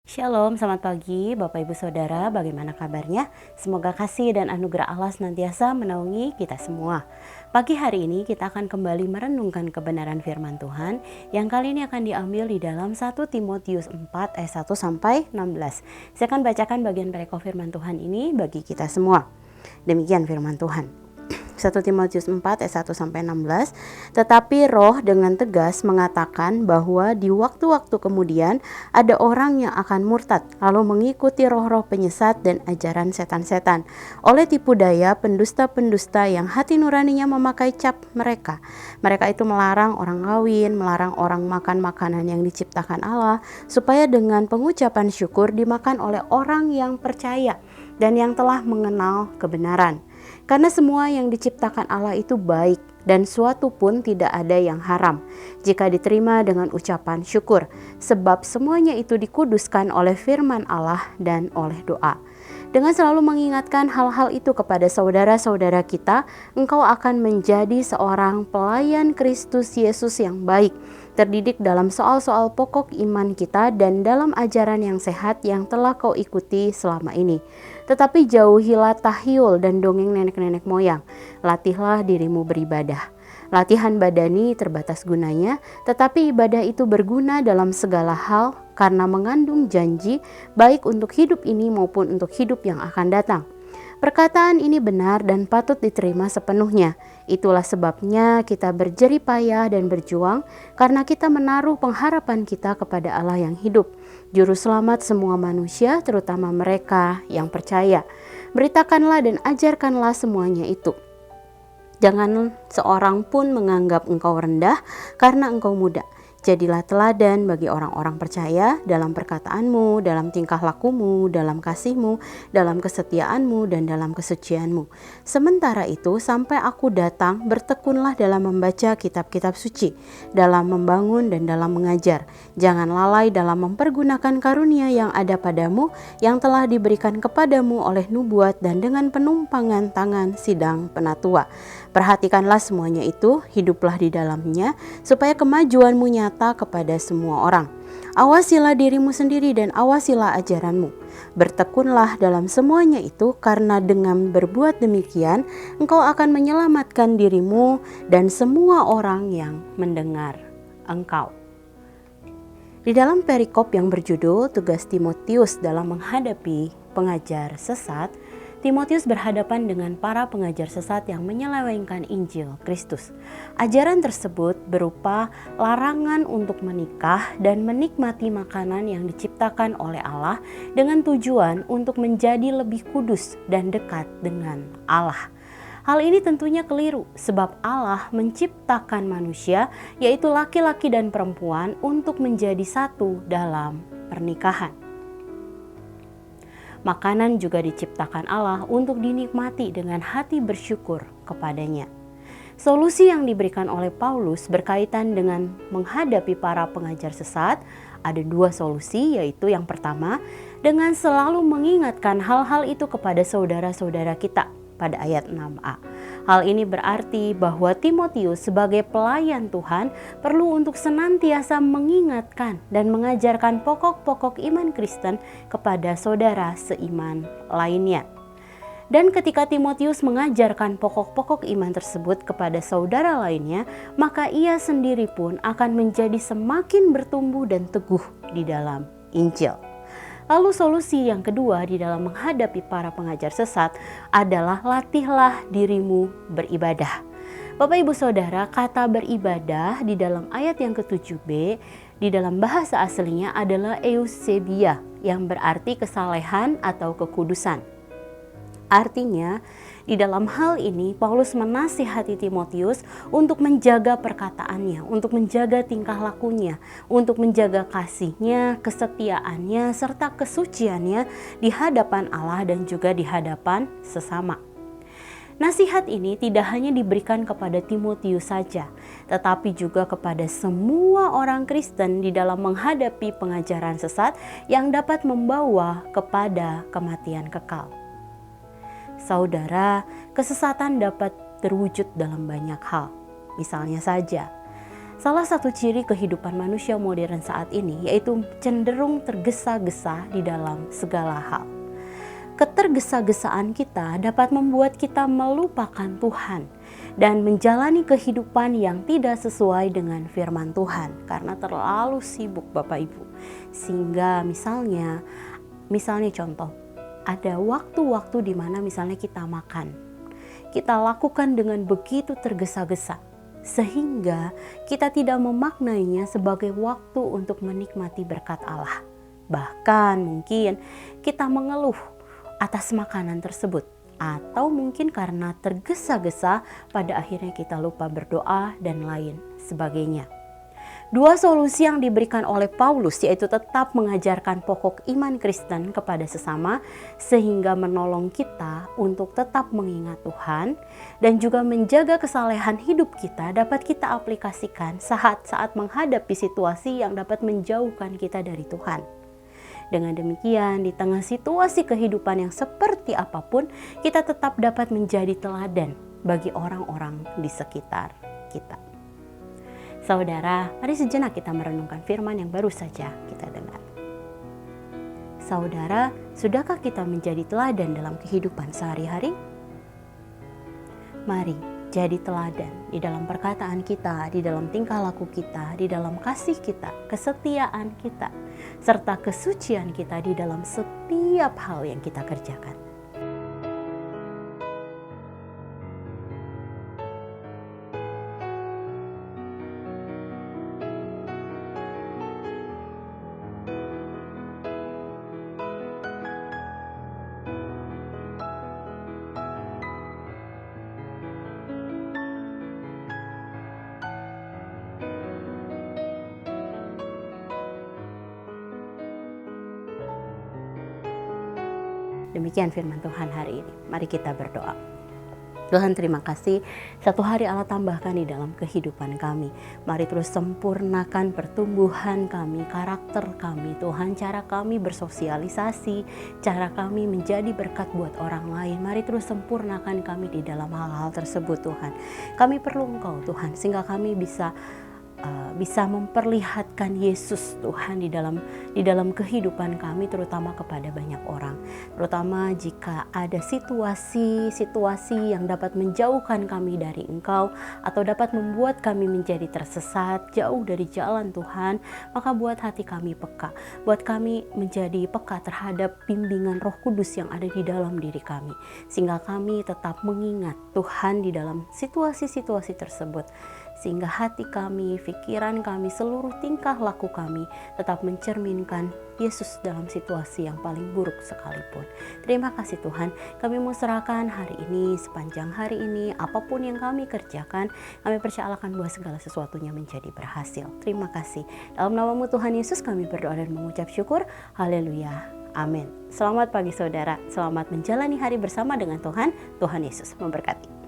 Shalom, selamat pagi Bapak Ibu Saudara, bagaimana kabarnya? Semoga kasih dan anugerah Allah senantiasa menaungi kita semua. Pagi hari ini kita akan kembali merenungkan kebenaran firman Tuhan yang kali ini akan diambil di dalam 1 Timotius 4 ayat 1 sampai 16. Saya akan bacakan bagian perikop firman Tuhan ini bagi kita semua. Demikian firman Tuhan. 1 Timotius 4 ayat 1 sampai 16. Tetapi Roh dengan tegas mengatakan bahwa di waktu-waktu kemudian ada orang yang akan murtad lalu mengikuti roh-roh penyesat dan ajaran setan-setan oleh tipu daya pendusta-pendusta yang hati nuraninya memakai cap mereka. Mereka itu melarang orang kawin, melarang orang makan makanan yang diciptakan Allah supaya dengan pengucapan syukur dimakan oleh orang yang percaya dan yang telah mengenal kebenaran. Karena semua yang diciptakan Allah itu baik dan suatu pun tidak ada yang haram jika diterima dengan ucapan syukur, sebab semuanya itu dikuduskan oleh firman Allah dan oleh doa. Dengan selalu mengingatkan hal-hal itu kepada saudara-saudara kita, engkau akan menjadi seorang pelayan Kristus Yesus yang baik, terdidik dalam soal-soal pokok iman kita dan dalam ajaran yang sehat yang telah kau ikuti selama ini. Tetapi jauhilah tahyul dan dongeng nenek-nenek moyang. Latihlah dirimu beribadah. Latihan badani terbatas gunanya, tetapi ibadah itu berguna dalam segala hal karena mengandung janji baik untuk hidup ini maupun untuk hidup yang akan datang. Perkataan ini benar dan patut diterima sepenuhnya. Itulah sebabnya kita berjerih payah dan berjuang karena kita menaruh pengharapan kita kepada Allah yang hidup, Juru Selamat semua manusia, terutama mereka yang percaya. Beritakanlah dan ajarkanlah semuanya itu. Jangan seorang pun menganggap engkau rendah karena engkau muda. Jadilah teladan bagi orang-orang percaya dalam perkataanmu, dalam tingkah lakumu, dalam kasihmu, dalam kesetiaanmu, dan dalam kesucianmu. Sementara itu, sampai aku datang, bertekunlah dalam membaca kitab-kitab suci, dalam membangun dan dalam mengajar. Jangan lalai dalam mempergunakan karunia yang ada padamu, yang telah diberikan kepadamu oleh nubuat dan dengan penumpangan tangan sidang penatua. Perhatikanlah semuanya itu, hiduplah di dalamnya, supaya kemajuanmu nyata kepada semua orang. Awasilah dirimu sendiri dan awasilah ajaranmu. Bertekunlah dalam semuanya itu, karena dengan berbuat demikian, engkau akan menyelamatkan dirimu dan semua orang yang mendengar engkau. Di dalam perikop yang berjudul Tugas Timotius dalam menghadapi pengajar sesat, Timotius berhadapan dengan para pengajar sesat yang menyelewengkan Injil Kristus. Ajaran tersebut berupa larangan untuk menikah dan menikmati makanan yang diciptakan oleh Allah dengan tujuan untuk menjadi lebih kudus dan dekat dengan Allah. Hal ini tentunya keliru sebab Allah menciptakan manusia, yaitu laki-laki dan perempuan, untuk menjadi satu dalam pernikahan. Makanan juga diciptakan Allah untuk dinikmati dengan hati bersyukur kepadanya. Solusi yang diberikan oleh Paulus berkaitan dengan menghadapi para pengajar sesat. Ada dua solusi, yaitu yang pertama, dengan selalu mengingatkan hal-hal itu kepada saudara-saudara kita pada ayat 6a. Hal ini berarti bahwa Timotius sebagai pelayan Tuhan perlu untuk senantiasa mengingatkan dan mengajarkan pokok-pokok iman Kristen kepada saudara seiman lainnya. Dan ketika Timotius mengajarkan pokok-pokok iman tersebut kepada saudara lainnya, maka ia sendiri pun akan menjadi semakin bertumbuh dan teguh di dalam Injil. Lalu solusi yang kedua di dalam menghadapi para pengajar sesat adalah latihlah dirimu beribadah. Bapak Ibu Saudara, kata beribadah di dalam ayat yang ke-7b di dalam bahasa aslinya adalah eusebia, yang berarti kesalehan atau kekudusan. Artinya, di dalam hal ini Paulus menasihati Timotius untuk menjaga perkataannya, untuk menjaga tingkah lakunya, untuk menjaga kasihnya, kesetiaannya, serta kesuciannya di hadapan Allah dan juga di hadapan sesama. Nasihat ini tidak hanya diberikan kepada Timotius saja, tetapi juga kepada semua orang Kristen di dalam menghadapi pengajaran sesat yang dapat membawa kepada kematian kekal. Saudara, kesesatan dapat terwujud dalam banyak hal. Misalnya saja, Salah satu ciri kehidupan manusia modern saat ini yaitu cenderung tergesa-gesa di dalam segala hal. Ketergesa-gesaan kita dapat membuat kita melupakan Tuhan dan menjalani kehidupan yang tidak sesuai dengan firman Tuhan karena terlalu sibuk Bapak Ibu. Sehingga misalnya contoh, ada waktu-waktu di mana misalnya kita makan. Kita lakukan dengan begitu tergesa-gesa sehingga kita tidak memaknainya sebagai waktu untuk menikmati berkat Allah. Bahkan mungkin kita mengeluh atas makanan tersebut, atau mungkin karena tergesa-gesa pada akhirnya kita lupa berdoa dan lain sebagainya. Dua solusi yang diberikan oleh Paulus yaitu tetap mengajarkan pokok iman Kristen kepada sesama sehingga menolong kita untuk tetap mengingat Tuhan dan juga menjaga kesalehan hidup kita dapat kita aplikasikan saat-saat menghadapi situasi yang dapat menjauhkan kita dari Tuhan. Dengan demikian, di tengah situasi kehidupan yang seperti apapun, kita tetap dapat menjadi teladan bagi orang-orang di sekitar kita. Saudara, mari sejenak kita merenungkan firman yang baru saja kita dengar. Saudara, sudahkah kita menjadi teladan dalam kehidupan sehari-hari? Mari jadi teladan di dalam perkataan kita, di dalam tingkah laku kita, di dalam kasih kita, kesetiaan kita, serta kesucian kita di dalam setiap hal yang kita kerjakan. Demikian firman Tuhan hari ini. Mari kita berdoa. Tuhan, terima kasih satu hari Allah tambahkan di dalam kehidupan kami. Mari terus sempurnakan pertumbuhan kami, karakter kami. Tuhan, cara kami bersosialisasi, cara kami menjadi berkat buat orang lain. Mari terus sempurnakan kami di dalam hal-hal tersebut Tuhan. Kami perlu Engkau Tuhan, sehingga kami bisa memperlihatkan Yesus Tuhan di dalam kehidupan kami, terutama kepada banyak orang. Terutama jika ada situasi yang dapat menjauhkan kami dari Engkau atau dapat membuat kami menjadi tersesat jauh dari jalan Tuhan, maka buat hati kami peka, buat kami menjadi peka terhadap bimbingan Roh Kudus yang ada di dalam diri kami, sehingga kami tetap mengingat Tuhan di dalam situasi-situasi tersebut, sehingga hati kami, pikiran kami, seluruh tingkah laku kami tetap mencerminkan Yesus dalam situasi yang paling buruk sekalipun. Terima kasih Tuhan, kami mau serahkan hari ini, sepanjang hari ini, apapun yang kami kerjakan, kami percayakan bahwa segala sesuatunya menjadi berhasil. Terima kasih. Dalam nama-Mu Tuhan Yesus kami berdoa dan mengucap syukur. Haleluya. Amin. Selamat pagi saudara, selamat menjalani hari bersama dengan Tuhan. Tuhan Yesus memberkati.